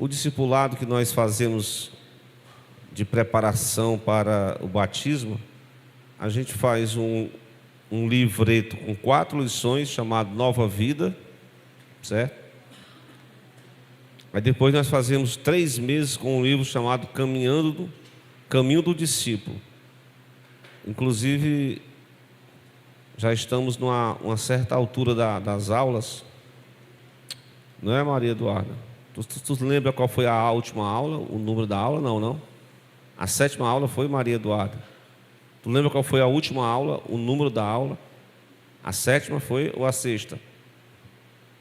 O discipulado que nós fazemos de preparação para o batismo, a gente faz um livreto com 4 lições chamado Nova Vida, certo? Aí depois nós fazemos 3 meses com um livro chamado Caminho do Discípulo. Inclusive, já estamos numa certa altura das aulas, não é, Maria Eduarda? Tu lembra qual foi a última aula, o número da aula? Não. A 7ª aula foi, Maria Eduarda? Tu lembra qual foi a última aula, o número da aula? A 7ª foi ou a 6ª?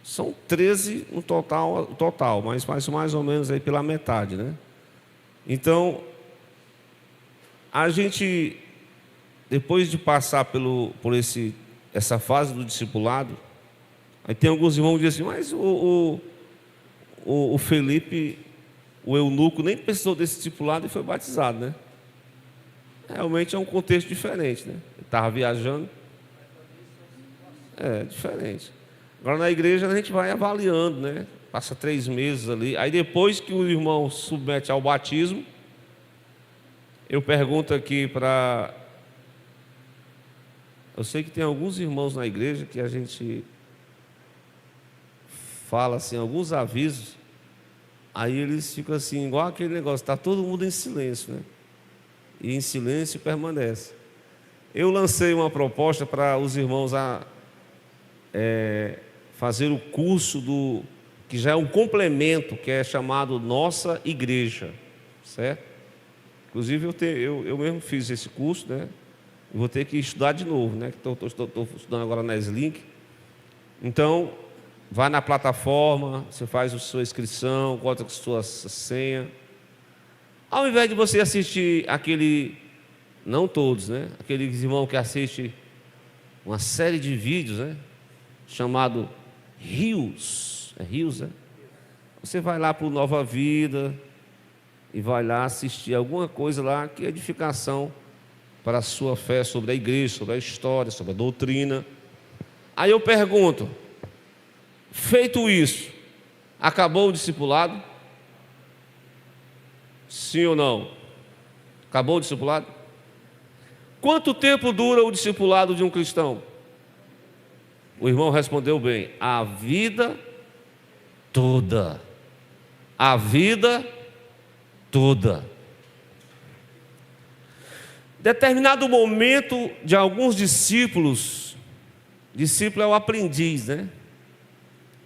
São 13 no total, mas mais ou menos aí pela metade, né? Então, a gente, depois de passar por essa fase do discipulado, aí tem alguns irmãos que dizem assim, mas o Felipe, o eunuco, nem precisou desse discipulado e foi batizado, né? Realmente é um contexto diferente, né? Ele estava viajando. É diferente. Agora na igreja a gente vai avaliando, né? Passa 3 meses ali. Aí depois que o irmão submete ao batismo, eu pergunto aqui para... Eu sei que tem alguns irmãos na igreja que a gente fala assim, alguns avisos, aí eles ficam assim, igual aquele negócio, está todo mundo em silêncio, né? E em silêncio permanece. Eu lancei uma proposta para os irmãos fazer o curso que já é um complemento, que é chamado Nossa Igreja, certo? Inclusive eu mesmo fiz esse curso, né? Eu vou ter que estudar de novo, né? Estou estudando agora na Slink. Então, vai na plataforma, você faz a sua inscrição, coloca a sua senha. Ao invés de você assistir não todos, né? Aqueles irmãos que assistem uma série de vídeos, né? Chamado Rios. É Rios, né? Você vai lá para o Nova Vida e vai lá assistir alguma coisa lá que é edificação para a sua fé sobre a igreja, sobre a história, sobre a doutrina. Aí eu pergunto, feito isso, acabou o discipulado? Sim ou não? Acabou o discipulado? Quanto tempo dura o discipulado de um cristão? O irmão respondeu bem, a vida toda. A vida toda. Determinado momento de alguns discípulo é o aprendiz, né?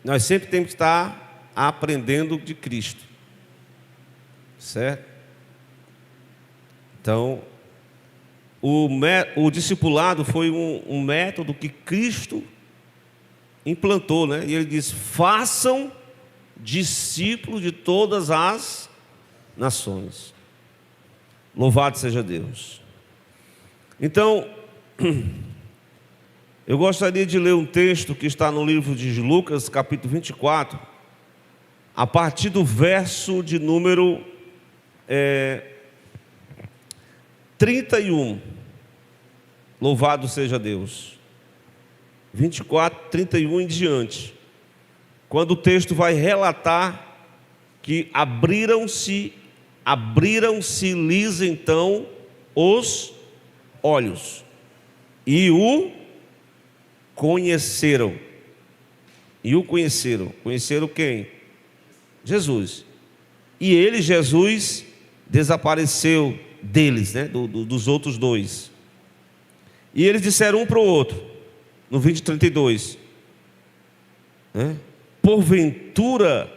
Nós sempre temos que estar aprendendo de Cristo, certo? Então, o discipulado foi um método que Cristo implantou, né? E ele diz, façam discípulos de todas as nações. Louvado seja Deus. Então, eu gostaria de ler um texto que está no livro de Lucas, capítulo 24, a partir do verso de número 31. Louvado seja Deus. 24, 31 em diante. Quando o texto vai relatar que abriram-se-lhes então os olhos e o conheceram. Conheceram quem? Jesus. E ele, Jesus, desapareceu deles, né? Dos outros 2. E eles disseram um para o outro, no 20:32, né? Porventura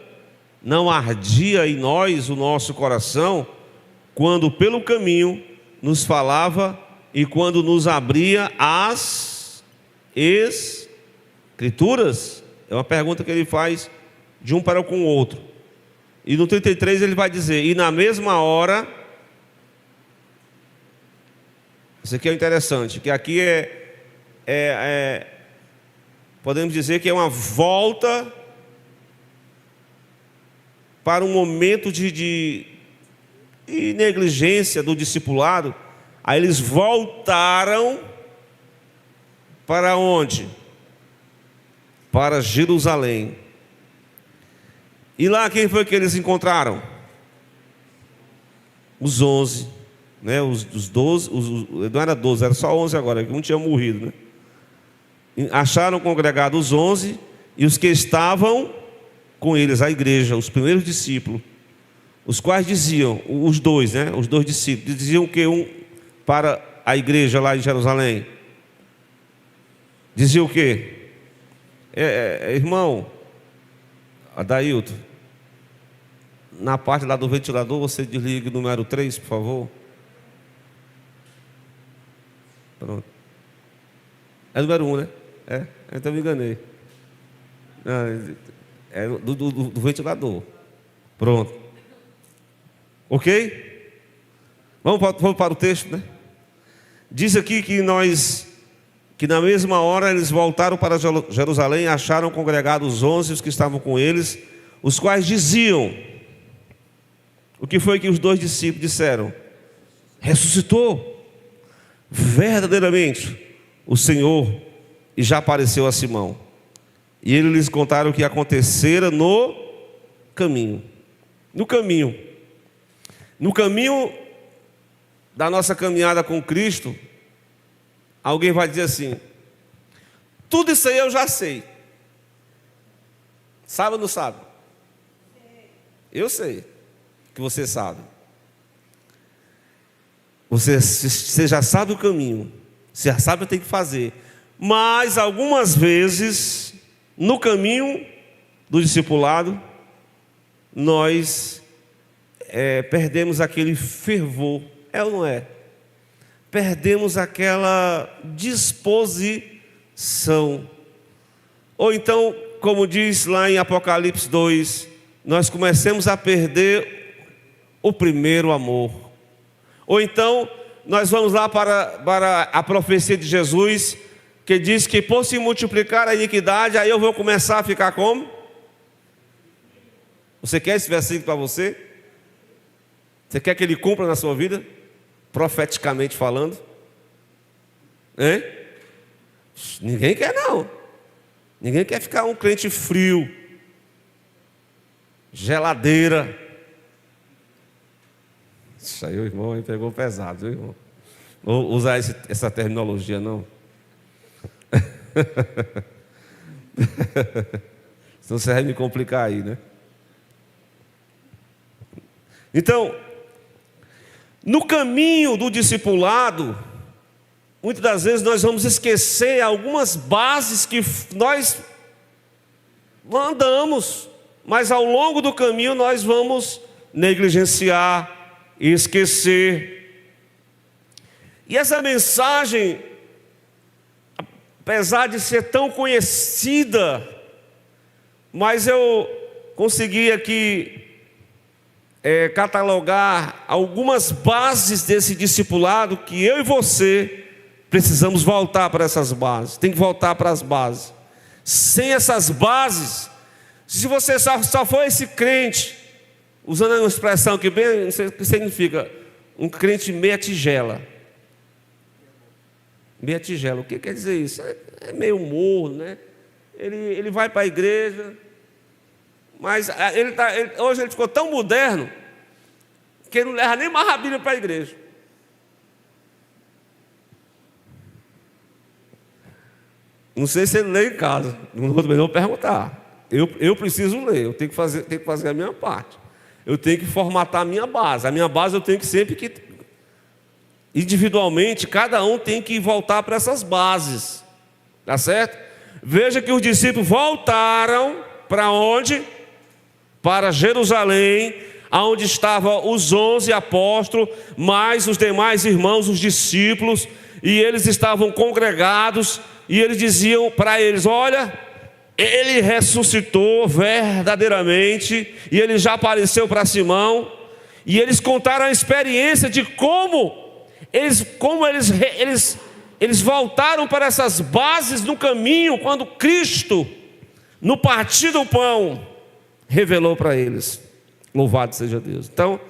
não ardia em nós o nosso coração, quando pelo caminho nos falava e quando nos abria as Escrituras? É uma pergunta que ele faz de um para com o outro. E no 33 ele vai dizer, e na mesma hora, isso aqui é interessante, que aqui podemos dizer que é uma volta para um momento de negligência do discipulado. Aí eles voltaram para onde? Para Jerusalém. E lá quem foi que eles encontraram? Os 11, né? Os 12, não era 12, era só 11 agora, que um tinha morrido, né? Acharam congregados os 11 e os que estavam com eles, a igreja, os primeiros discípulos, os quais diziam, os dois, né? Os dois discípulos, diziam que um para a igreja lá em Jerusalém. Dizia o quê? Irmão, Adailton, na parte lá do ventilador, você desliga o número 3, por favor. Pronto. É o número 1, né? Então me enganei. É do ventilador. Pronto. Ok? Vamos para o texto, né? Diz aqui que na mesma hora eles voltaram para Jerusalém e acharam congregados os 11 os que estavam com eles, os quais diziam: o que foi que os dois discípulos disseram? Ressuscitou verdadeiramente o Senhor e já apareceu a Simão. E eles lhes contaram o que acontecera no caminho. No caminho da nossa caminhada com Cristo, alguém vai dizer assim: tudo isso aí eu já sei. Sabe ou não sabe? Eu sei que você sabe. Você já sabe o caminho, você já sabe o que tem que fazer. Mas algumas vezes, no caminho do discipulado, nós perdemos aquele fervor, é ou não é? Perdemos aquela disposição. Ou então, como diz lá em Apocalipse 2, nós começamos a perder o primeiro amor. Ou então, nós vamos lá para a profecia de Jesus, que diz que por se multiplicar a iniquidade, aí eu vou começar a ficar como? Você quer esse versículo para você? Você quer que ele cumpra na sua vida? Profeticamente falando? Hein? Ninguém quer não. Ninguém quer ficar um crente frio, geladeira. Isso aí o irmão aí pegou pesado, viu, irmão? Vou usar essa terminologia não. Senão você vai me complicar aí, né? Então, no caminho do discipulado, muitas das vezes nós vamos esquecer algumas bases que nós andamos, mas ao longo do caminho nós vamos negligenciar e esquecer. E essa mensagem, apesar de ser tão conhecida, mas eu consegui aqui catalogar algumas bases desse discipulado que eu e você precisamos voltar para essas bases. Tem que voltar para as bases. Sem essas bases, se você só for esse crente, usando uma expressão que bem, não sei o que significa, um crente meia tigela. Meia tigela, o que quer dizer isso? É meio morno, né? Ele vai para a igreja, mas hoje ele ficou tão moderno que ele não leva nem mais a Bíblia para a igreja. Não sei se ele lê em casa, não vou perguntar. Eu preciso ler, eu tenho que fazer a minha parte. Eu tenho que formatar a minha base. A minha base eu tenho que sempre que individualmente, cada um tem que voltar para essas bases. Tá certo? Veja que os discípulos voltaram para onde? Para Jerusalém, onde estavam os 11 apóstolos, mais os demais irmãos, os discípulos, e eles estavam congregados, e eles diziam para eles: olha, ele ressuscitou verdadeiramente, e ele já apareceu para Simão, e eles contaram a experiência de como eles voltaram para essas bases no caminho, quando Cristo, no partir do pão, revelou para eles. Louvado seja Deus. Então,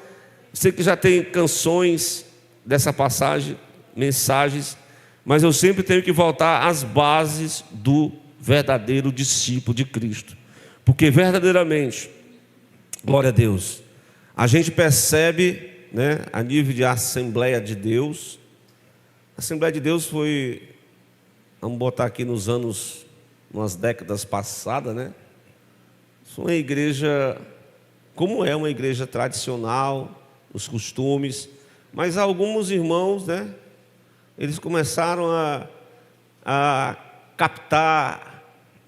sei que já tem canções dessa passagem, mensagens, mas eu sempre tenho que voltar às bases do verdadeiro discípulo de Cristo, porque verdadeiramente Glória a Deus. A gente percebe, né, a nível de Assembleia de Deus. A Assembleia de Deus foi, vamos botar aqui umas décadas passadas, né? Foi uma igreja, como é uma igreja tradicional, os costumes, mas alguns irmãos, né, eles começaram a captar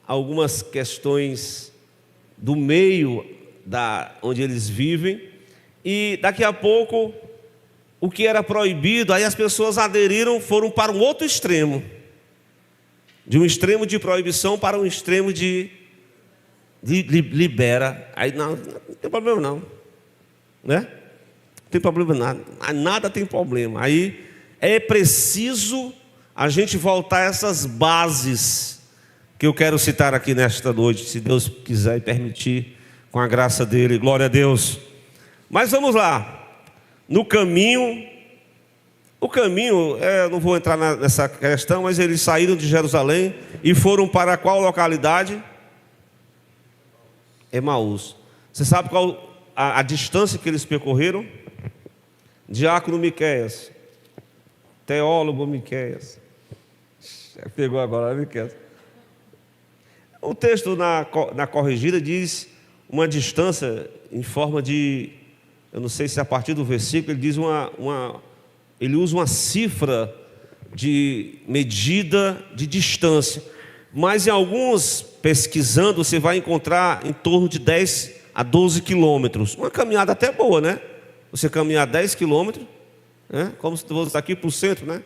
algumas questões do meio onde eles vivem, e daqui a pouco o que era proibido, aí as pessoas aderiram, foram para um outro extremo, de um extremo de proibição para um extremo de libera. Aí não tem problema não, né? Não tem problema nada tem problema. Aí é preciso a gente voltar a essas bases que eu quero citar aqui nesta noite, se Deus quiser e permitir, com a graça dele. Glória a Deus. Mas vamos lá. No caminho, não vou entrar nessa questão, mas eles saíram de Jerusalém e foram para qual localidade? Emaús. Você sabe qual a distância que eles percorreram? Diácono Miqueias, teólogo Miqueias. Pegou agora, Miqueias. O texto na corrigida diz uma distância em forma de, eu não sei se a partir do versículo ele diz ele usa uma cifra de medida de distância, mas em alguns, pesquisando, você vai encontrar em torno de 10 a 12 quilômetros, uma caminhada até boa, né? Você caminhar 10 quilômetros, né? Como se você está aqui para o centro, né?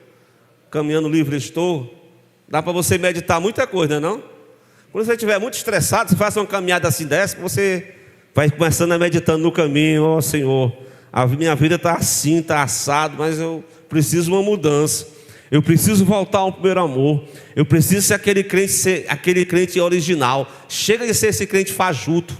Caminhando livre estou, dá para você meditar muita coisa, não é não? Quando você estiver muito estressado, você faça uma caminhada assim dessa, você vai começando a meditando no caminho. Ó Senhor, a minha vida está assim, está assado, mas eu preciso de uma mudança. Eu preciso voltar ao primeiro amor. Eu preciso ser aquele crente original. Chega de ser esse crente fajuto,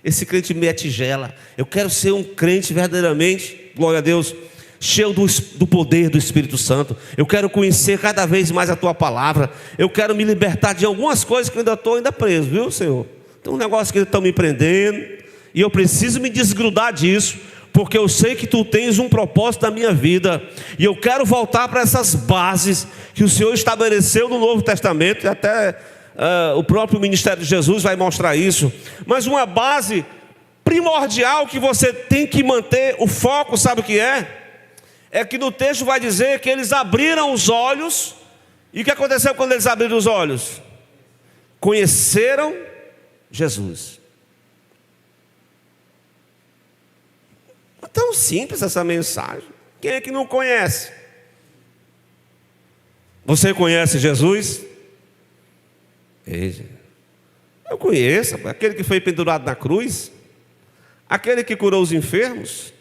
esse crente meia tigela. Eu quero ser um crente verdadeiramente, glória a Deus, cheio do poder do Espírito Santo. Eu quero conhecer cada vez mais a Tua palavra. Eu quero me libertar de algumas coisas que eu ainda estou preso, viu, Senhor? Tem um negócio que estão me prendendo e eu preciso me desgrudar disso, porque eu sei que Tu tens um propósito na minha vida, e eu quero voltar para essas bases que o Senhor estabeleceu no Novo Testamento, e até o próprio ministério de Jesus vai mostrar isso. Mas uma base primordial que você tem que manter o foco, sabe o que é? É que no texto vai dizer que eles abriram os olhos. E o que aconteceu quando eles abriram os olhos? Conheceram Jesus. É tão simples essa mensagem. Quem é que não conhece? Você conhece Jesus? Eu conheço. Aquele que foi pendurado na cruz, aquele que curou os enfermos.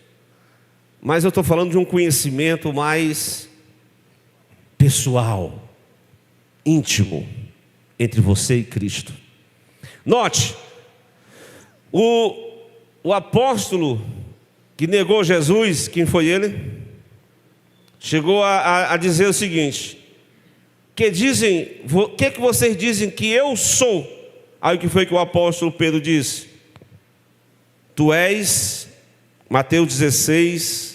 Mas eu estou falando de um conhecimento mais pessoal, íntimo, entre você e Cristo. Note, o apóstolo que negou Jesus, quem foi ele? Chegou a dizer o seguinte: o que vocês dizem que eu sou? Aí o que foi que o apóstolo Pedro disse? Tu és, Mateus 16,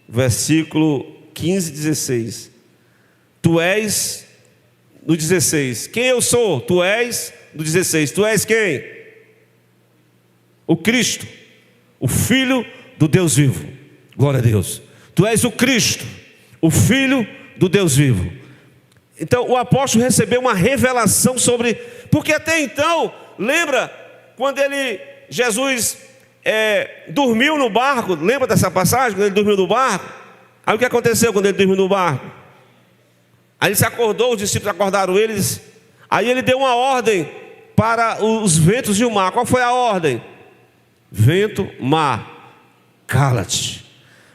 versículo 15 e 16. Tu és, no 16. Quem eu sou? Tu és, no 16. Tu és quem? O Cristo, o Filho do Deus vivo. Glória a Deus. Tu és o Cristo, o Filho do Deus vivo. Então o apóstolo recebeu uma revelação sobre, porque até então, lembra quando Jesus dormiu no barco? Lembra dessa passagem, quando ele dormiu no barco? Aí o que aconteceu quando ele dormiu no barco? Aí ele se acordou, os discípulos acordaram eles. Aí ele deu uma ordem para os ventos e o mar. Qual foi a ordem? Vento, mar, cala-te.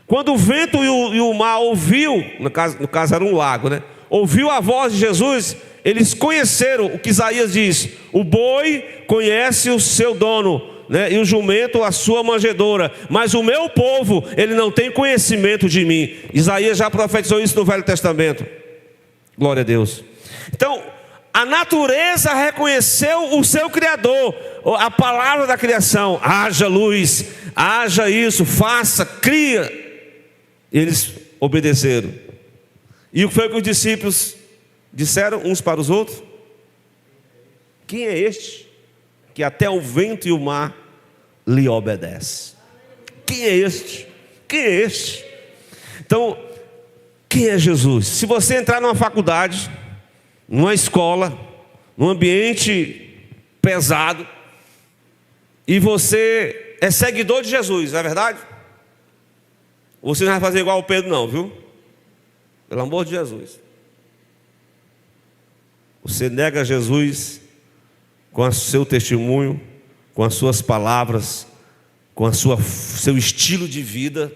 Quando o vento e o mar ouviu, no caso era um lago, né? Ouviu a voz de Jesus, eles conheceram o que Isaías diz: o boi conhece o seu dono, né? E o jumento a sua manjedoura, mas o meu povo, ele não tem conhecimento de mim. Isaías já profetizou isso no Velho Testamento. Glória a Deus. Então, A natureza reconheceu o seu Criador, a palavra da criação: haja luz, haja isso, faça, cria. Eles obedeceram. E o que foi que os discípulos disseram uns para os outros? Quem é este que até o vento e o mar lhe obedecem? Quem é este? Quem é este? Então, quem é Jesus? Se você entrar numa faculdade, numa escola, num ambiente pesado, e você é seguidor de Jesus, não é verdade? Você não vai fazer igual o Pedro não, viu? Pelo amor de Jesus. Você nega Jesus com o seu testemunho, com as suas palavras, com seu estilo de vida.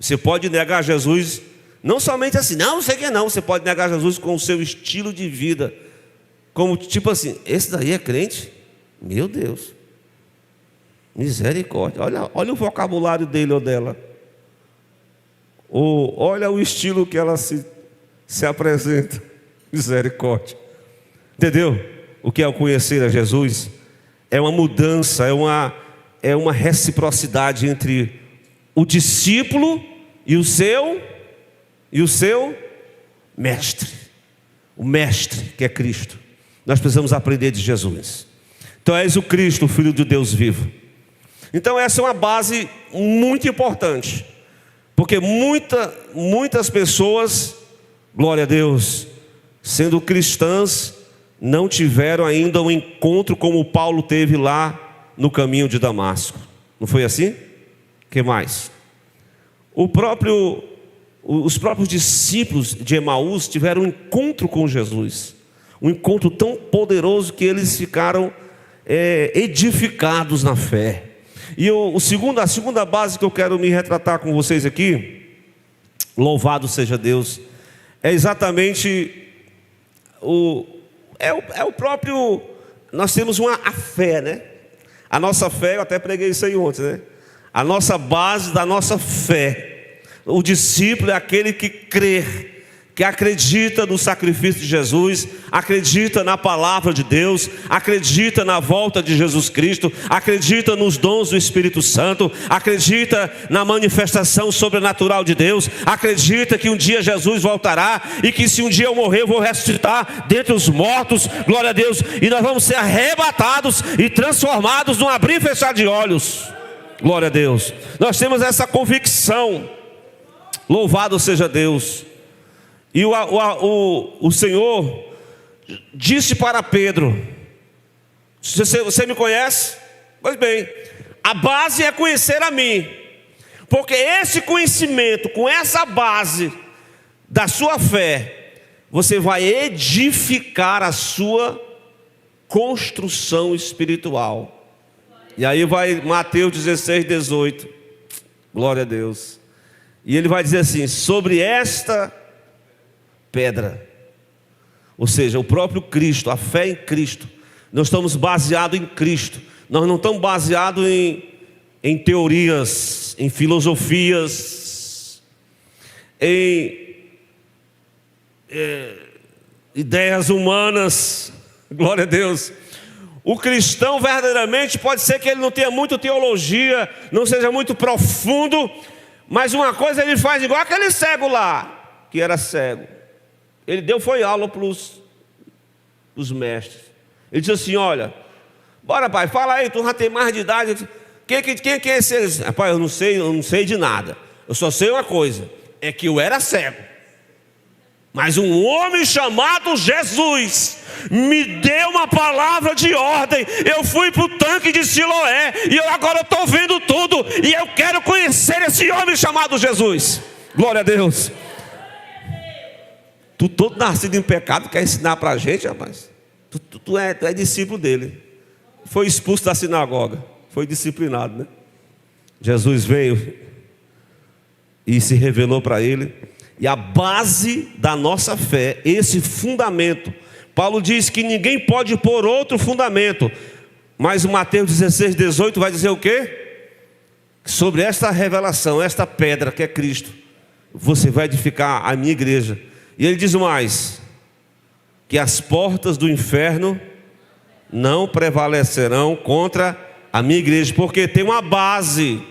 Você pode negar Jesus, não somente assim, não sei que não. Você pode negar Jesus com o seu estilo de vida, como tipo assim: esse daí é crente? Meu Deus, misericórdia, olha o vocabulário dele ou dela, ou olha o estilo que ela se apresenta, misericórdia. Entendeu? O que é o conhecer a Jesus? É uma mudança, é uma reciprocidade entre o discípulo e o seu mestre. O mestre que é Cristo. Nós precisamos aprender de Jesus. Então és o Cristo, o Filho de Deus vivo. Então essa é uma base muito importante, porque muitas pessoas, glória a Deus, sendo cristãs, não tiveram ainda um encontro como Paulo teve lá no caminho de Damasco. Não foi assim? O que mais? Os próprios discípulos de Emaús tiveram um encontro com Jesus, um encontro tão poderoso que eles ficaram edificados na fé. E a segunda base que eu quero me retratar com vocês aqui, louvado seja Deus, é exatamente o próprio. Nós temos a fé, né? A nossa fé, eu até preguei isso aí ontem, né? A nossa base da nossa fé. O discípulo é aquele que crê, que acredita no sacrifício de Jesus, acredita na palavra de Deus, acredita na volta de Jesus Cristo, acredita nos dons do Espírito Santo, acredita na manifestação sobrenatural de Deus, acredita que um dia Jesus voltará e que se um dia eu morrer eu vou ressuscitar dentre os mortos, glória a Deus, e nós vamos ser arrebatados e transformados num abrir e fechar de olhos, glória a Deus. Nós temos essa convicção, louvado seja Deus. E o Senhor disse para Pedro: você me conhece? Pois bem, a base é conhecer a mim, porque esse conhecimento, com essa base da sua fé, você vai edificar a sua construção espiritual. E aí vai Mateus 16, 18, glória a Deus. E ele vai dizer assim: sobre esta pedra, ou seja, o próprio Cristo, a fé em Cristo. Nós estamos baseados em Cristo. Nós não estamos baseados em teorias, em filosofias, em ideias humanas. Glória a Deus. O cristão verdadeiramente pode ser que ele não tenha muita teologia, não seja muito profundo, mas uma coisa ele faz igual aquele cego lá, que era cego. Ele foi aula para os mestres. Ele disse assim: olha, bora pai, fala aí, tu já tem mais de idade. Quem é esse? Rapaz, eu não sei de nada. Eu só sei uma coisa, é que eu era cego. Mas um homem chamado Jesus me deu uma palavra de ordem. Eu fui para o tanque de Siloé e agora estou vendo tudo. E eu quero conhecer esse homem chamado Jesus. Glória a Deus. Tu todo nascido em pecado quer ensinar para a gente, rapaz. Tu é discípulo dele. Foi expulso da sinagoga, foi disciplinado, né? Jesus veio e se revelou para ele. E a base da nossa fé, esse fundamento, Paulo diz que ninguém pode pôr outro fundamento. Mas o Mateus 16, 18 vai dizer o quê? Sobre esta revelação, esta pedra que é Cristo, você vai edificar a minha igreja. E ele diz mais: que as portas do inferno não prevalecerão contra a minha igreja, porque tem uma base.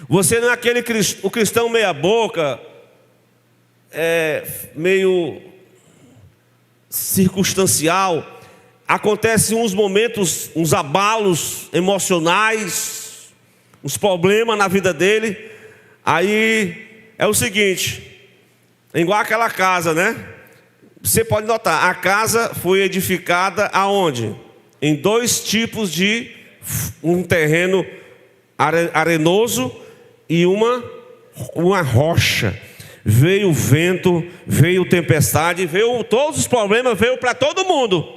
Você não é aquele o cristão meia boca, meio circunstancial. Acontecem uns momentos, uns abalos emocionais, uns problemas na vida dele. Aí é o seguinte, é igual aquela casa, né? Você pode notar, a casa foi edificada aonde? Em dois tipos de um terreno arenoso e uma rocha. Veio o vento, veio tempestade, veio todos os problemas, veio para todo mundo.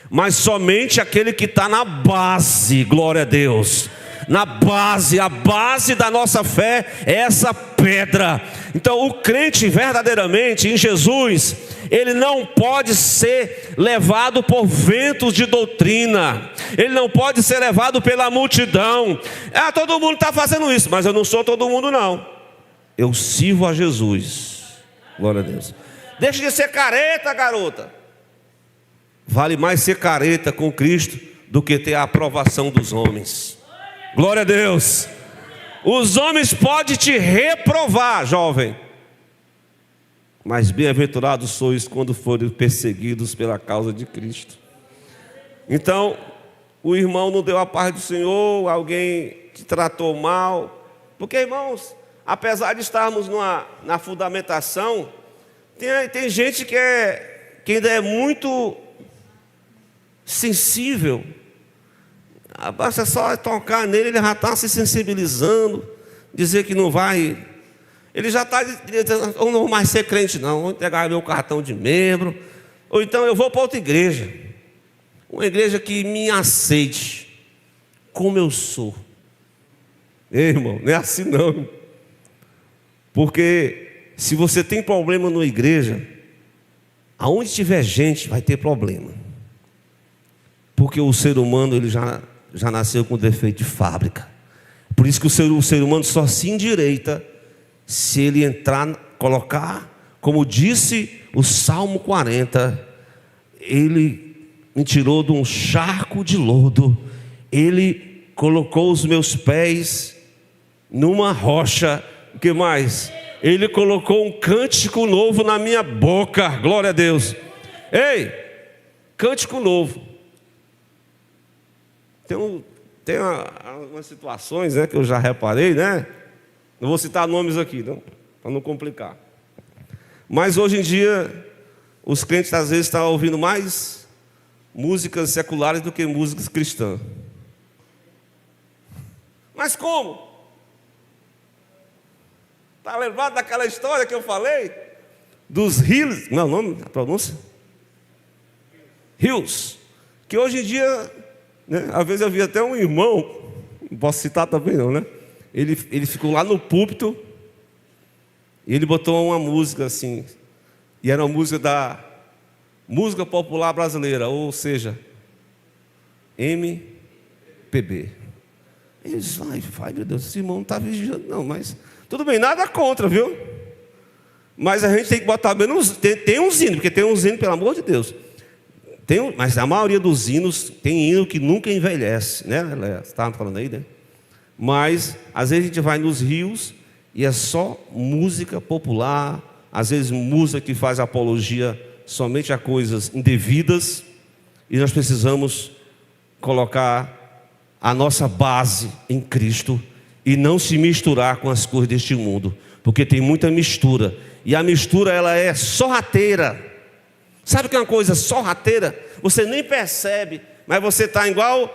Mas somente aquele que está na base, glória a Deus. Na base, a base da nossa fé é essa pedra. Então o crente verdadeiramente em Jesus, ele não pode ser levado por ventos de doutrina. Ele não pode ser levado pela multidão. Todo mundo está fazendo isso, mas eu não sou todo mundo não. Eu sirvo a Jesus. Glória a Deus. Deixa de ser careta, garota. Vale mais ser careta com Cristo do que ter a aprovação dos homens. Glória a Deus. Os homens podem te reprovar, jovem, mas bem-aventurados sois quando forem perseguidos pela causa de Cristo. Então, o irmão não deu a paz do Senhor, alguém te tratou mal. Porque, irmãos, apesar de estarmos na fundamentação, tem gente que ainda é muito sensível. Basta só tocar nele, ele já está se sensibilizando, dizer que não vai. Ele já está dizendo, eu não vou mais ser crente não, vou entregar meu cartão de membro, ou então eu vou para outra igreja, uma igreja que me aceite como eu sou. Ei, irmão, não é assim não. Porque se você tem problema numa igreja, aonde tiver gente vai ter problema. Porque o ser humano ele já nasceu com defeito de fábrica. Por isso que o ser humano só se endireita se ele colocar, como disse o Salmo 40, ele me tirou de um charco de lodo, ele colocou os meus pés numa rocha. O que mais? Ele colocou um cântico novo na minha boca. Glória a Deus. Ei, cântico novo. Tem umas situações, né, que eu já reparei, né? Não vou citar nomes aqui, não, para não complicar. Mas hoje em dia, os crentes às vezes estão ouvindo mais músicas seculares do que músicas cristãs. Mas como? Está lembrado daquela história que eu falei? Dos Hills, não é o nome, a pronúncia? Hills. Que hoje em dia, né, às vezes eu vi até um irmão, não posso citar também não, né? Ele ficou lá no púlpito e ele botou uma música assim, e era uma música da música popular brasileira, ou seja, MPB. Ele disse, vai meu Deus, esse irmão não está vigiando não, mas tudo bem, nada contra, viu? Mas a gente tem que botar menos, tem uns hinos, porque tem uns hinos, pelo amor de Deus. Mas a maioria dos hinos tem hino que nunca envelhece, né? Você estava falando aí, né? Mas às vezes a gente vai nos rios e é só música popular, às vezes música que faz apologia somente a coisas indevidas, e nós precisamos colocar a nossa base em Cristo e não se misturar com as coisas deste mundo, porque tem muita mistura, e a mistura ela é sorrateira. Sabe o que é uma coisa sorrateira? Você nem percebe, mas você está igual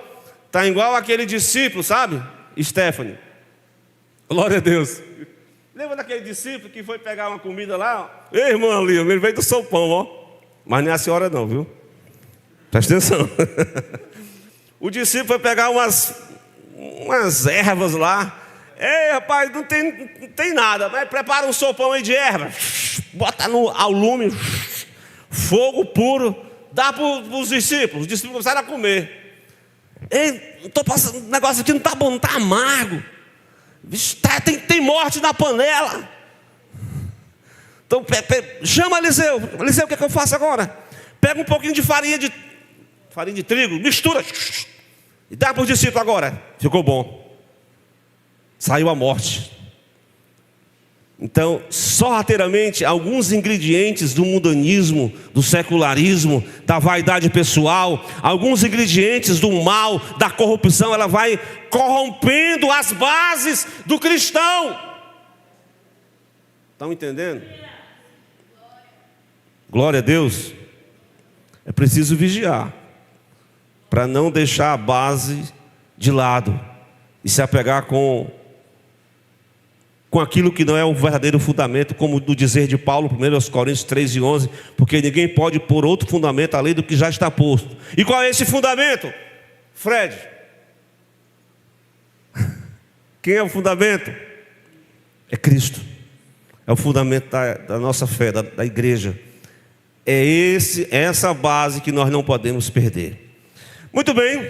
aquele discípulo, sabe? Stephanie, glória a Deus. Lembra daquele discípulo que foi pegar uma comida lá? Ei, irmão ali, ele veio do sopão, ó. Mas não é a senhora não, viu? Presta atenção. O discípulo foi pegar umas ervas lá. Ei, rapaz, não tem nada, mas prepara um sopão aí de erva, bota ao lume, fogo puro, dá para os discípulos começaram a comer. Ei, estou passando, o negócio aqui não está bom, não está amargo. Tem morte na panela. Então chama Eliseu. Eliseu, o que é que eu faço agora? pega um pouquinho de farinha de trigo, mistura e dá para os discípulos agora. Ficou bom. Saiu a morte. Então, sorrateiramente, alguns ingredientes do mundanismo, do secularismo, da vaidade pessoal, alguns ingredientes do mal, da corrupção, ela vai corrompendo as bases do cristão. Estão entendendo? Glória a Deus. É preciso vigiar para não deixar a base de lado e se apegar com aquilo que não é o verdadeiro fundamento, como no dizer de Paulo, 1 Coríntios 3:11, porque ninguém pode pôr outro fundamento além do que já está posto. E qual é esse fundamento? Fred, quem é o fundamento? É Cristo. É o fundamento da nossa fé, da igreja. É essa base que nós não podemos perder. Muito bem,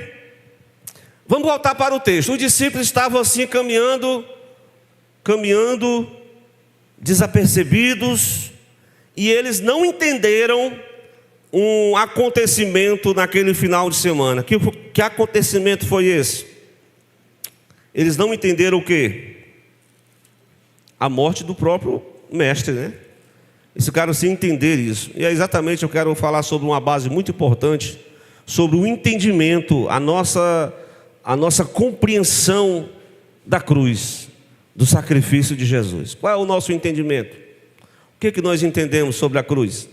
vamos voltar para o texto. Os discípulos estavam assim caminhando desapercebidos, e eles não entenderam um acontecimento naquele final de semana. Que acontecimento foi esse? Eles não entenderam o quê? A morte do próprio mestre, né? Eles ficaram sem entender isso. E é exatamente, eu quero falar sobre uma base muito importante, sobre o entendimento, a nossa compreensão da cruz, do sacrifício de Jesus. Qual é o nosso entendimento? O que nós entendemos sobre a cruz?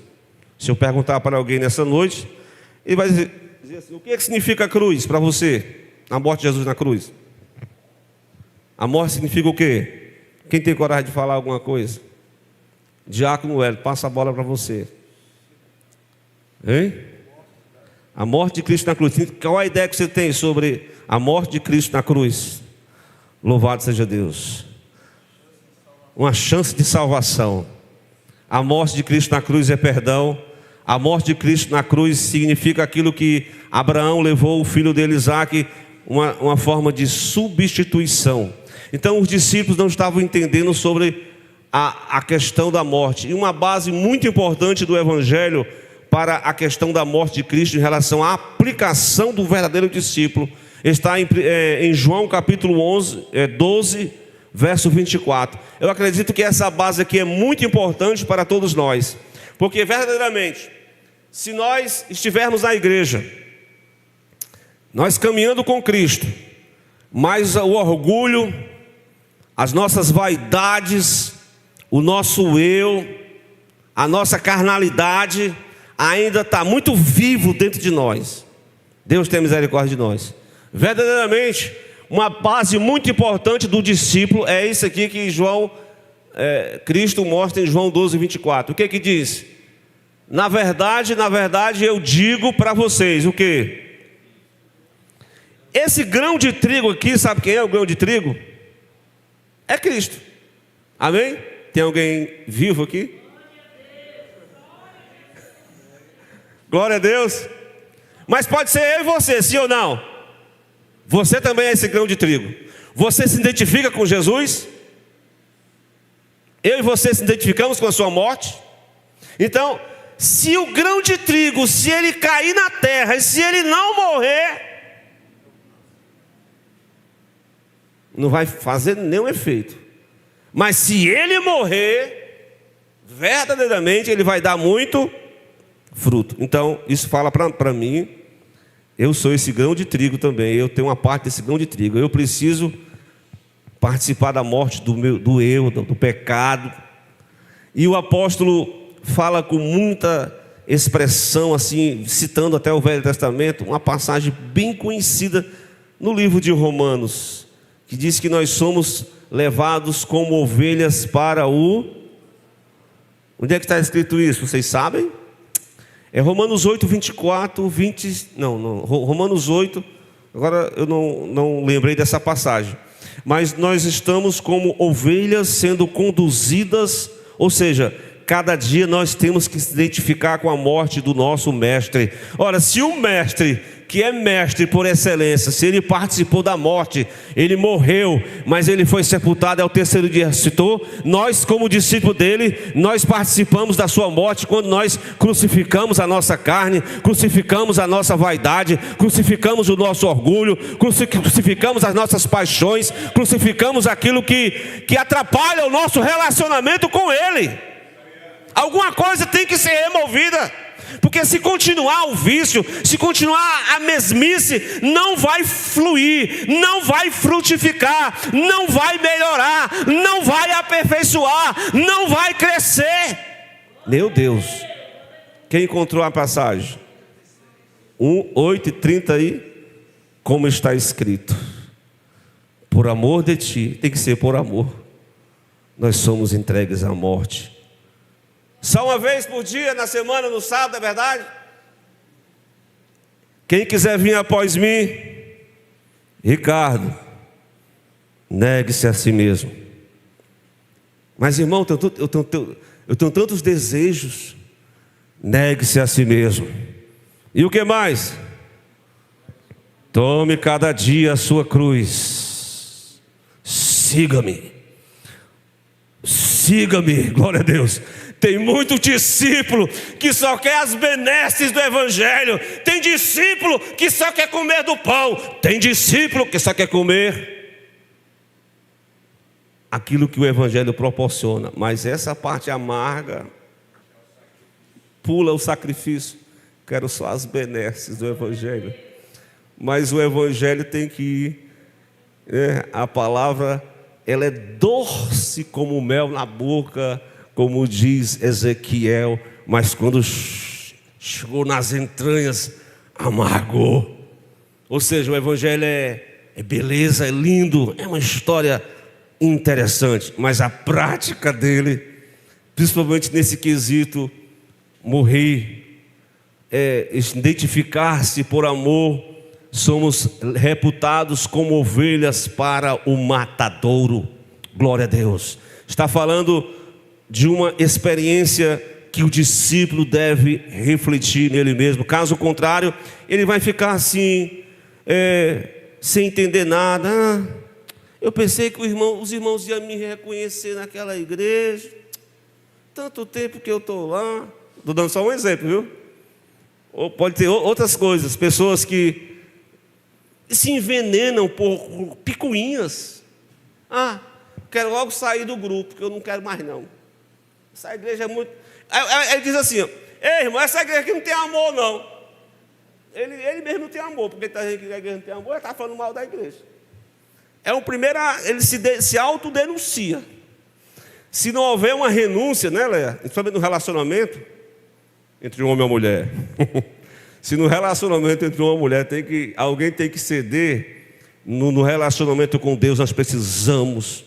Se eu perguntar para alguém nessa noite, ele vai dizer assim: o que significa a cruz para você? A morte de Jesus na cruz. A morte significa o quê? Quem tem coragem de falar alguma coisa? Diácono Hélio, passa a bola para você. Hein? A morte de Cristo na cruz. Qual a ideia que você tem sobre a morte de Cristo na cruz? Louvado seja Deus. Uma chance de salvação. A morte de Cristo na cruz é perdão. A morte de Cristo na cruz significa aquilo que Abraão levou o filho dele Isaque, uma forma de substituição. Então os discípulos não estavam entendendo sobre a questão da morte. E uma base muito importante do Evangelho para a questão da morte de Cristo em relação à aplicação do verdadeiro discípulo está em João capítulo 12, verso 24. Eu acredito que essa base aqui é muito importante para todos nós, porque verdadeiramente, se nós estivermos na igreja, nós caminhando com Cristo, mas o orgulho, as nossas vaidades, o nosso eu, a nossa carnalidade ainda está muito vivo dentro de nós. Deus tenha misericórdia de nós. Verdadeiramente, uma base muito importante do discípulo é isso aqui que Cristo mostra em João 12, 24. O que diz? Na verdade, eu digo para vocês, o quê? Esse grão de trigo aqui, sabe quem é o grão de trigo? É Cristo. Amém? Tem alguém vivo aqui? Glória a Deus. Mas pode ser eu e você, sim ou não? Você também é esse grão de trigo. Você se identifica com Jesus? Eu e você se identificamos com a sua morte? Então, se o grão de trigo, se ele cair na terra e se ele não morrer, não vai fazer nenhum efeito. Mas se ele morrer, verdadeiramente ele vai dar muito fruto. Então, isso fala para mim, eu sou esse grão de trigo também, eu tenho uma parte desse grão de trigo. Eu preciso participar da morte do eu, do pecado. E o apóstolo fala com muita expressão, assim, citando até o Velho Testamento, uma passagem bem conhecida no livro de Romanos, que diz que nós somos levados como ovelhas para o... Onde é que está escrito isso? Vocês sabem? É Romanos 8, 24, 20... Não, Romanos 8... Agora eu não lembrei dessa passagem. Mas nós estamos como ovelhas sendo conduzidas, ou seja, cada dia nós temos que se identificar com a morte do nosso mestre. Ora, se o mestre que é mestre por excelência, se ele participou da morte, ele morreu, mas ele foi sepultado, ao terceiro dia ressuscitou, nós como discípulo dele, nós participamos da sua morte, quando nós crucificamos a nossa carne, crucificamos a nossa vaidade, crucificamos o nosso orgulho, crucificamos as nossas paixões, crucificamos aquilo que atrapalha o nosso relacionamento com ele. Alguma coisa tem que ser removida, porque se continuar o vício, se continuar a mesmice, não vai fluir, não vai frutificar, não vai melhorar, não vai aperfeiçoar, não vai crescer. Meu Deus, quem encontrou a passagem? 8:30 aí, como está escrito: por amor de ti, tem que ser por amor, nós somos entregues à morte. Só uma vez por dia, na semana, no sábado, é verdade? Quem quiser vir após mim, Ricardo, negue-se a si mesmo. Mas irmão, eu tenho tantos desejos. Negue-se a si mesmo. E o que mais? Tome cada dia a sua cruz. Siga-me. Siga-me, glória a Deus. Tem muito discípulo que só quer as benesses do Evangelho. Tem discípulo que só quer comer do pão. Tem discípulo que só quer comer aquilo que o Evangelho proporciona. Mas essa parte amarga, pula o sacrifício. Quero só as benesses do Evangelho. Mas o Evangelho tem que ir, né? A palavra, ela é doce como mel na boca, como diz Ezequiel, mas quando chegou nas entranhas, amargou. Ou seja, o Evangelho é beleza, é lindo, é uma história interessante, mas a prática dele, principalmente nesse quesito, morrer, identificar-se por amor, somos reputados como ovelhas para o matadouro. Glória a Deus. Está falando de uma experiência que o discípulo deve refletir nele mesmo. Caso contrário, ele vai ficar assim, sem entender nada. Eu pensei que os irmãos iam me reconhecer naquela igreja. Tanto tempo que eu estou lá. Estou dando só um exemplo, viu? Ou pode ter outras coisas. Pessoas que se envenenam por picuinhas. Quero logo sair do grupo, porque eu não quero mais não. Essa igreja é muito... Ele diz assim: ei, irmão, essa igreja aqui não tem amor não. Ele mesmo não tem amor, porque está dizendo que a igreja não tem amor, ele está falando mal da igreja. Ele se autodenuncia. Se não houver uma renúncia, né, Léa? Principalmente no relacionamento entre um homem e uma mulher. Se no relacionamento entre um homem e uma mulher alguém tem que ceder, no relacionamento com Deus nós precisamos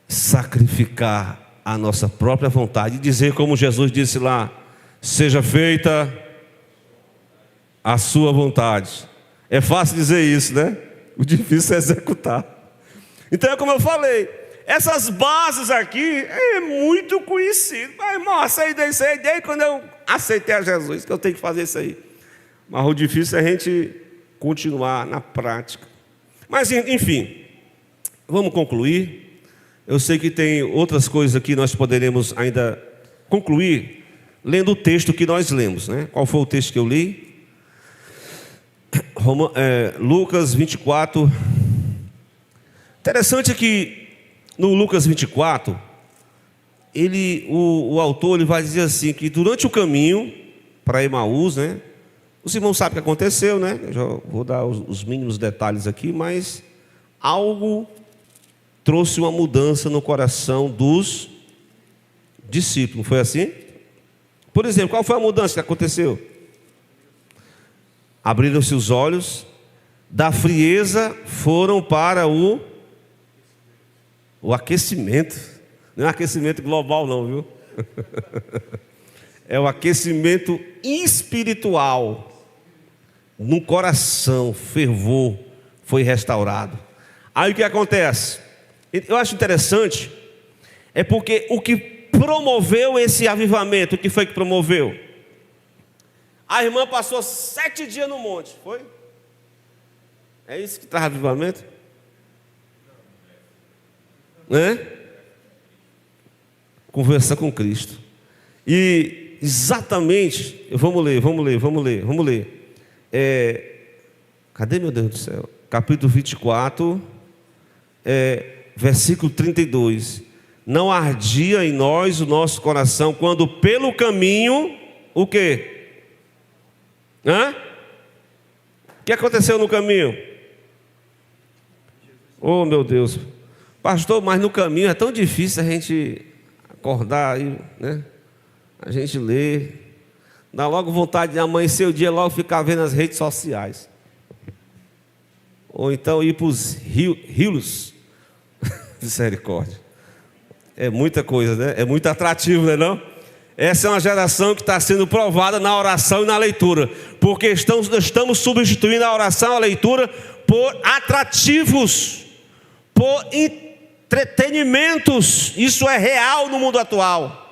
sacrificar a nossa própria vontade e dizer como Jesus disse lá: seja feita a sua vontade. É fácil dizer isso, né? O difícil é executar. Então é como eu falei, essas bases aqui é muito conhecido. Mas irmão, aceitei isso aí desde quando eu aceitei a Jesus, que eu tenho que fazer isso aí. Mas o difícil é a gente continuar na prática. Mas enfim, vamos concluir. Eu sei que tem outras coisas aqui, nós poderemos ainda concluir lendo o texto que nós lemos, né? Qual foi o texto que eu li? Lucas 24. Interessante que no Lucas 24, o autor ele vai dizer assim, que durante o caminho para Emaús, né? Os irmãos sabem o que aconteceu, né? Eu já vou dar os mínimos detalhes aqui, mas algo trouxe uma mudança no coração dos discípulos, foi assim? Por exemplo, qual foi a mudança que aconteceu? Abriram-se os olhos, da frieza foram para o aquecimento. Não é aquecimento global não, viu? É o aquecimento espiritual. No coração, fervor foi restaurado. Aí o que acontece? Eu acho interessante, é porque o que promoveu esse avivamento, o que foi que promoveu? A irmã passou 7 dias no monte, foi? É isso que traz avivamento? Né? Conversar com Cristo. E exatamente, vamos ler. Cadê, meu Deus do céu? Capítulo 24, versículo 32. Não ardia em nós o nosso coração quando pelo caminho, o quê? O que aconteceu no caminho? Oh, meu Deus. Pastor, mas no caminho é tão difícil a gente acordar, né? A gente lê. Dá logo vontade de amanhecer o dia, logo ficar vendo as redes sociais. Ou então ir para os rios. Misericórdia. É muita coisa, né? É muito atrativo, não é não? Essa é uma geração que está sendo provada na oração e na leitura. Porque estamos substituindo a oração e a leitura por atrativos, por entretenimentos. Isso é real no mundo atual.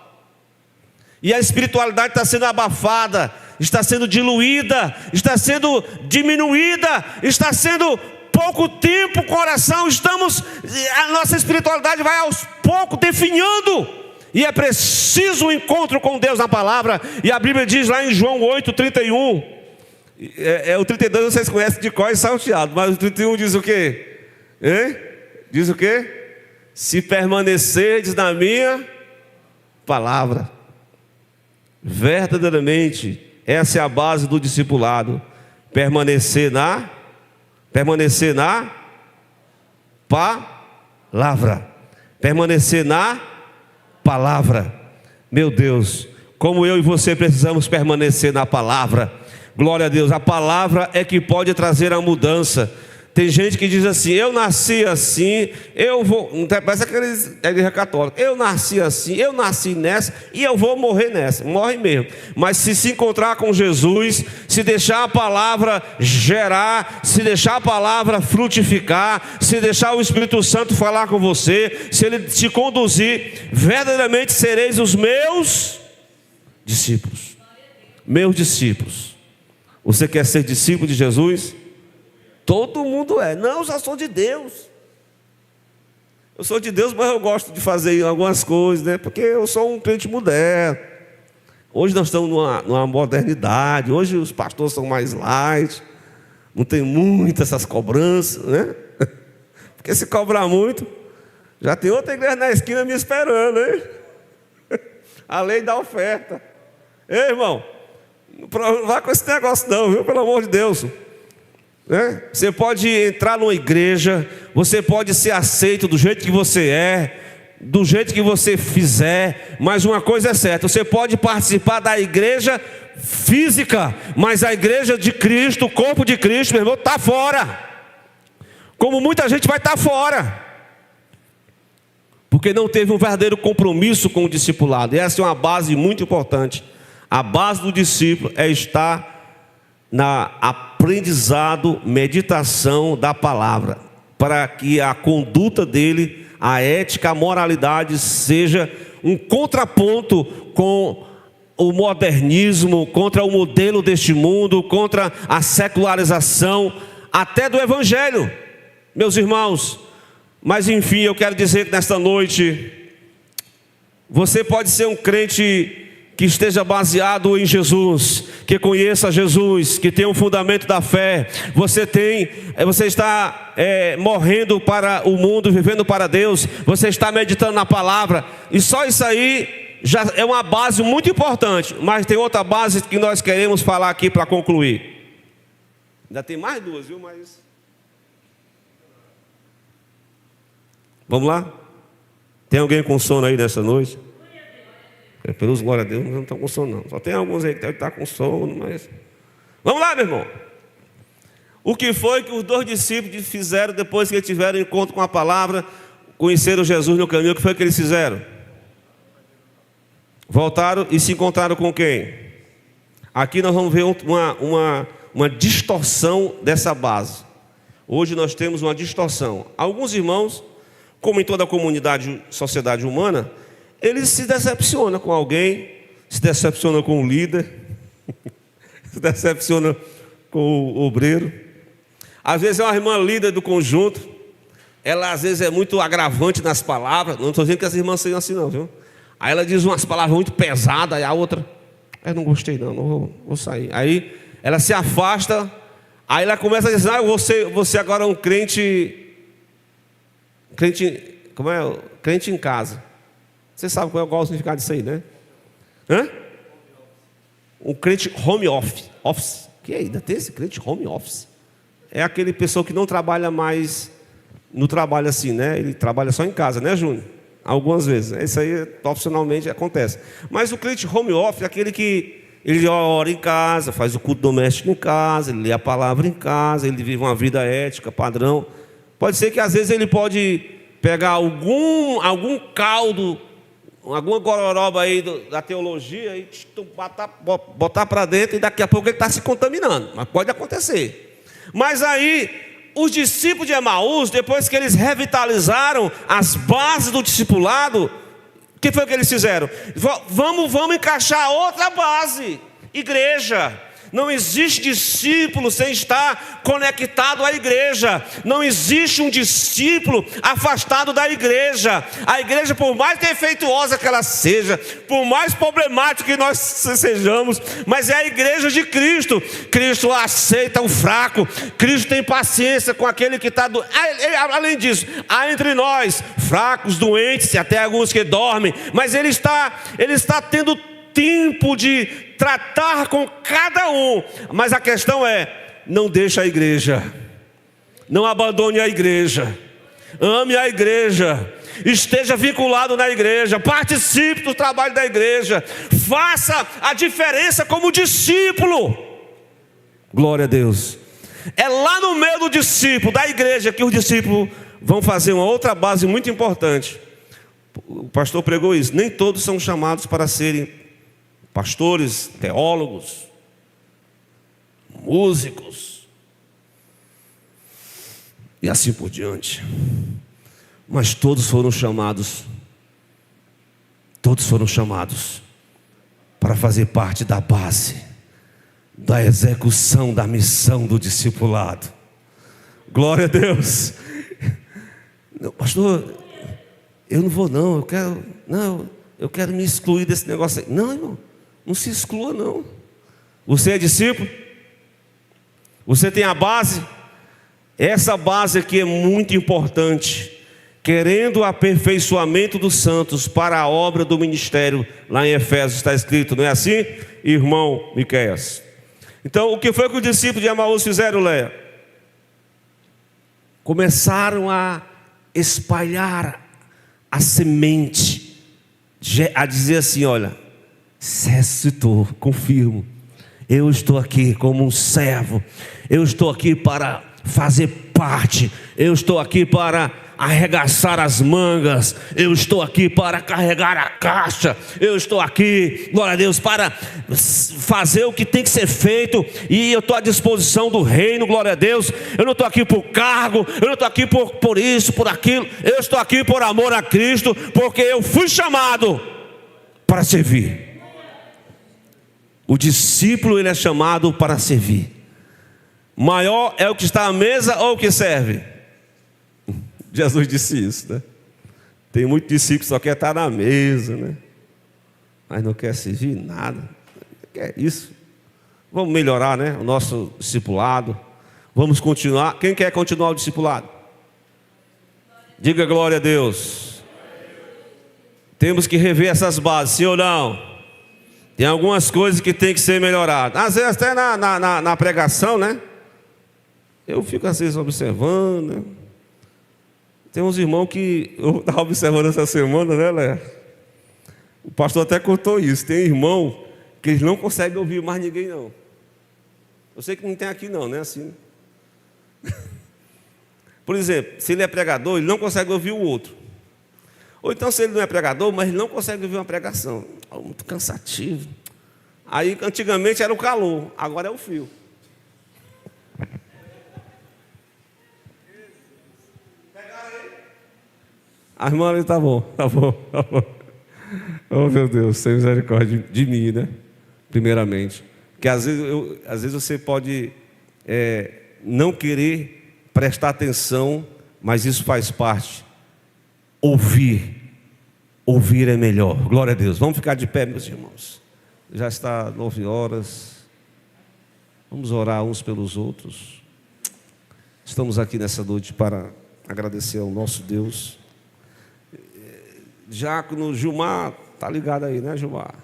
E a espiritualidade está sendo abafada, está sendo diluída, está sendo diminuída, está sendo pouco tempo com oração. A nossa espiritualidade vai aos poucos definhando. E é preciso um encontro com Deus na palavra. E a Bíblia diz lá em João 8:31. O 32 vocês conhecem de cor e salteado, mas o 31 diz o quê? Diz o quê? Se permanecerdes na minha palavra. Verdadeiramente, essa é a base do discipulado. Permanecer na palavra. Permanecer na palavra. Meu Deus, como eu e você precisamos permanecer na palavra. Glória a Deus. A palavra é que pode trazer a mudança. Tem gente que diz assim: eu nasci assim, eu vou. Parece aqueles da igreja católica. Eu nasci assim, eu nasci nessa e eu vou morrer nessa. Morre mesmo. Mas se encontrar com Jesus, se deixar a palavra gerar, se deixar a palavra frutificar, se deixar o Espírito Santo falar com você, se ele te conduzir, verdadeiramente sereis os meus discípulos. Meus discípulos. Você quer ser discípulo de Jesus? Todo mundo é. Não, eu já sou de Deus. Eu sou de Deus, mas eu gosto de fazer algumas coisas, né? Porque eu sou um crente moderno. Hoje nós estamos numa modernidade. Hoje os pastores são mais light. Não tem muitas essas cobranças, né? Porque se cobrar muito, já tem outra igreja na esquina me esperando, né? A lei da oferta. Ei, irmão, não vá com esse negócio não, viu? Pelo amor de Deus. Você pode entrar numa igreja, você pode ser aceito do jeito que você é, do jeito que você fizer, mas uma coisa é certa: você pode participar da igreja física, mas a igreja de Cristo, o corpo de Cristo, meu irmão, está fora. Como muita gente vai estar fora, porque não teve um verdadeiro compromisso com o discipulado. E essa é uma base muito importante. A base do discípulo é estar na aprendizado, meditação da palavra, para que a conduta dele, a ética, a moralidade seja um contraponto com o modernismo, contra o modelo deste mundo, contra a secularização, até do evangelho, meus irmãos. Mas enfim, eu quero dizer que nesta noite, você pode ser um crente que esteja baseado em Jesus, que conheça Jesus, que tenha um fundamento da fé. Você está morrendo para o mundo, vivendo para Deus. Você está meditando na palavra. E só isso aí já é uma base muito importante. Mas tem outra base que nós queremos falar aqui para concluir. Ainda tem mais duas, viu? Mas vamos lá? Tem alguém com sono aí nessa noite? Pelos glória a Deus, não estão com sono não. Só tem alguns aí que devem estar com sono, mas... Vamos lá, meu irmão. O que foi que os 2 discípulos fizeram depois que tiveram encontro com a palavra, conheceram Jesus no caminho? O que foi que eles fizeram? Voltaram e se encontraram com quem? Aqui nós vamos ver uma distorção dessa base. Hoje nós temos uma distorção. Alguns irmãos, como em toda a comunidade, sociedade humana, eles se decepcionam com alguém, se decepcionam com o líder, se decepciona com o obreiro. Às vezes é uma irmã líder do conjunto, ela às vezes é muito agravante nas palavras. Não estou dizendo que as irmãs sejam assim não, viu? Aí ela diz umas palavras muito pesadas, aí a outra, eu não gostei não vou sair. Aí ela se afasta, aí ela começa a dizer, você agora é um crente, como é? Crente em casa. Você sabe qual é o significado disso aí, né? Hã? Um crente home office. Que ainda tem esse crente home office? É aquele pessoa que não trabalha mais no trabalho assim, né? Ele trabalha só em casa, né, Júnior? Algumas vezes. Isso aí profissionalmente acontece. Mas o crente home office é aquele que ele ora em casa, faz o culto doméstico em casa, ele lê a palavra em casa, ele vive uma vida ética, padrão. Pode ser que às vezes ele pode pegar algum caldo, alguma gororoba aí da teologia e botar para dentro, e daqui a pouco ele está se contaminando. Mas pode acontecer. Mas aí, os discípulos de Emaús, depois que eles revitalizaram as bases do discipulado, o que foi que eles fizeram? Vamos encaixar outra base, igreja. Não existe discípulo sem estar conectado à igreja. Não existe um discípulo afastado da igreja. A igreja, por mais defeituosa que ela seja, por mais problemática que nós sejamos, mas é a igreja de Cristo. Cristo aceita o fraco. Cristo tem paciência com aquele que está doente. Além disso, há entre nós fracos, doentes e até alguns que dormem. Mas Ele está tendo tempo de tratar com cada um. Mas a questão é, não deixe a igreja, não abandone a igreja, ame a igreja, esteja vinculado na igreja, participe do trabalho da igreja, faça a diferença como discípulo. Glória a Deus. É lá no meio do discípulo, da igreja, que os discípulos vão fazer uma outra base muito importante. O pastor pregou isso. Nem todos são chamados para serem pastores, teólogos, músicos e assim por diante. Mas todos foram chamados para fazer parte da base, da execução da missão do discipulado. Glória a Deus. Pastor, eu não vou não, eu quero me excluir desse negócio aí. Não, irmão, não se exclua não. Você é discípulo? Você tem a base? Essa base aqui é muito importante. Querendo o aperfeiçoamento dos santos para a obra do ministério. Lá em Efésios está escrito, não é assim, irmão Miqueias? Então, o que foi que os discípulos de Emaús fizeram, Léa? Começaram a espalhar a semente, a dizer assim, olha, ressuscitou, confirmo, eu estou aqui como um servo, eu estou aqui para fazer parte, eu estou aqui para arregaçar as mangas, eu estou aqui para carregar a caixa, eu estou aqui, glória a Deus, para fazer o que tem que ser feito, e eu estou à disposição do reino, glória a Deus. Eu não estou aqui por cargo, eu não estou aqui por isso, por aquilo, eu estou aqui por amor a Cristo, porque eu fui chamado para servir. O discípulo, ele é chamado para servir. Maior é o que está à mesa ou o que serve? Jesus disse isso, né? Tem muito discípulo que só quer estar na mesa, né? Mas não quer servir nada. Quer isso? Vamos melhorar, né? O nosso discipulado. Vamos continuar. Quem quer continuar o discipulado? Diga glória a Deus. Temos que rever essas bases, sim ou não? Tem algumas coisas que tem que ser melhoradas. Às vezes até na pregação, né? Eu fico às vezes observando, né? Tem uns irmãos que eu estava observando essa semana, né, Léa? O pastor até contou isso. Tem irmão que eles não conseguem ouvir mais ninguém, não. Eu sei que não tem aqui não, né? Assim. Por exemplo, se ele é pregador, ele não consegue ouvir o outro. Ou então se ele não é pregador, mas ele não consegue ouvir uma pregação. Muito cansativo. Aí antigamente era o calor, agora é o frio. A irmã ali, tá bom. Oh meu Deus, sem misericórdia de mim, né? Primeiramente. Porque às vezes você pode não querer prestar atenção, mas isso faz parte. Ouvir é melhor. Glória a Deus. Vamos ficar de pé, meus irmãos. Já está 9 horas. Vamos orar uns pelos outros. Estamos aqui nessa noite para agradecer ao nosso Deus. Diácono Gilmar, tá ligado aí, né, Gilmar?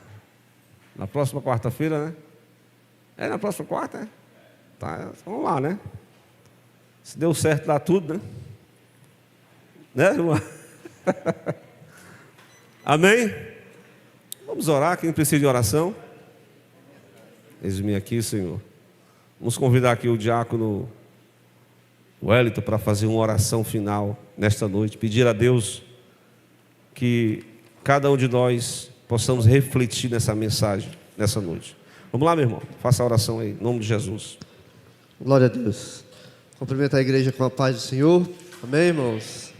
Na próxima quarta-feira, né? É na próxima quarta, é? Tá, vamos lá, né? Se deu certo, dá tudo, né? Né, Gilmar? Amém? Vamos orar, quem precisa de oração? Eis-me aqui, Senhor. Vamos convidar aqui o diácono Wellington para fazer uma oração final nesta noite. Pedir a Deus que cada um de nós possamos refletir nessa mensagem, nessa noite. Vamos lá, meu irmão, faça a oração aí, em nome de Jesus. Glória a Deus. Cumprimento a igreja com a paz do Senhor. Amém, irmãos?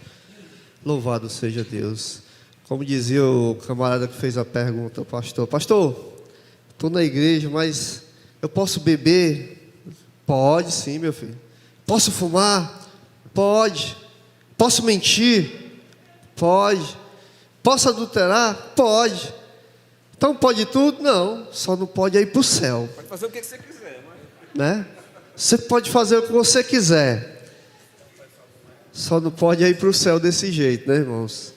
Louvado seja Deus. Como dizia o camarada que fez a pergunta, pastor, estou na igreja, mas eu posso beber? Pode sim, meu filho. Posso fumar? Pode. Posso mentir? Pode. Posso adulterar? Pode. Então pode tudo? Não, só não pode ir para o céu. Pode fazer o que você quiser, né? Você pode fazer o que você quiser, só não pode ir para o céu desse jeito, né, irmãos?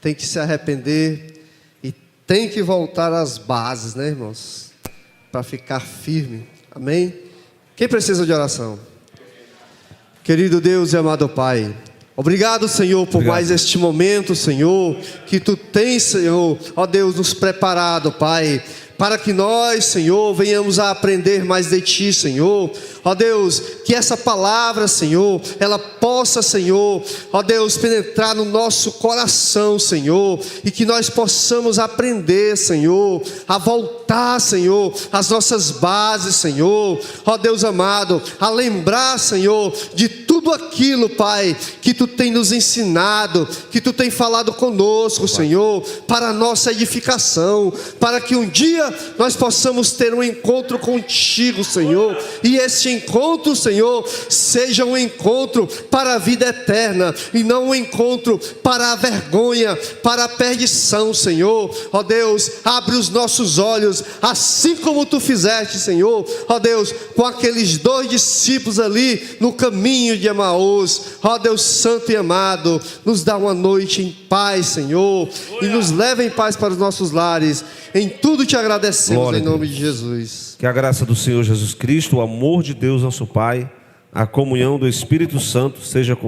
Tem que se arrepender e tem que voltar às bases, né, irmãos? Para ficar firme, amém? Quem precisa de oração? Querido Deus e amado Pai, obrigado, Senhor, por mais este momento, Senhor, que Tu tens, Senhor, ó Deus, nos preparado, Pai, para que nós, Senhor, venhamos a aprender mais de Ti, Senhor. Ó Deus, que essa palavra, Senhor, ela possa, Senhor, ó Deus, penetrar no nosso coração, Senhor, e que nós possamos aprender, Senhor, a voltar, Senhor, às nossas bases, Senhor, ó Deus amado, a lembrar, Senhor, de tudo aquilo, Pai, que Tu tem nos ensinado, que Tu tem falado conosco, Senhor, para a nossa edificação, para que um dia nós possamos ter um encontro contigo, Senhor, e esse encontro, Senhor, seja um encontro para a vida eterna, e não um encontro para a vergonha, para a perdição, Senhor. Ó Deus, abre os nossos olhos, assim como Tu fizeste, Senhor, ó Deus, com aqueles 2 discípulos ali no caminho de Emaús. Ó Deus santo e amado, nos dá uma noite em paz, Senhor, e nos leva em paz para os nossos lares. Em tudo Te agradecemos. Glória em nome de Jesus. Que a graça do Senhor Jesus Cristo, o amor de Deus nosso Pai, a comunhão do Espírito Santo seja com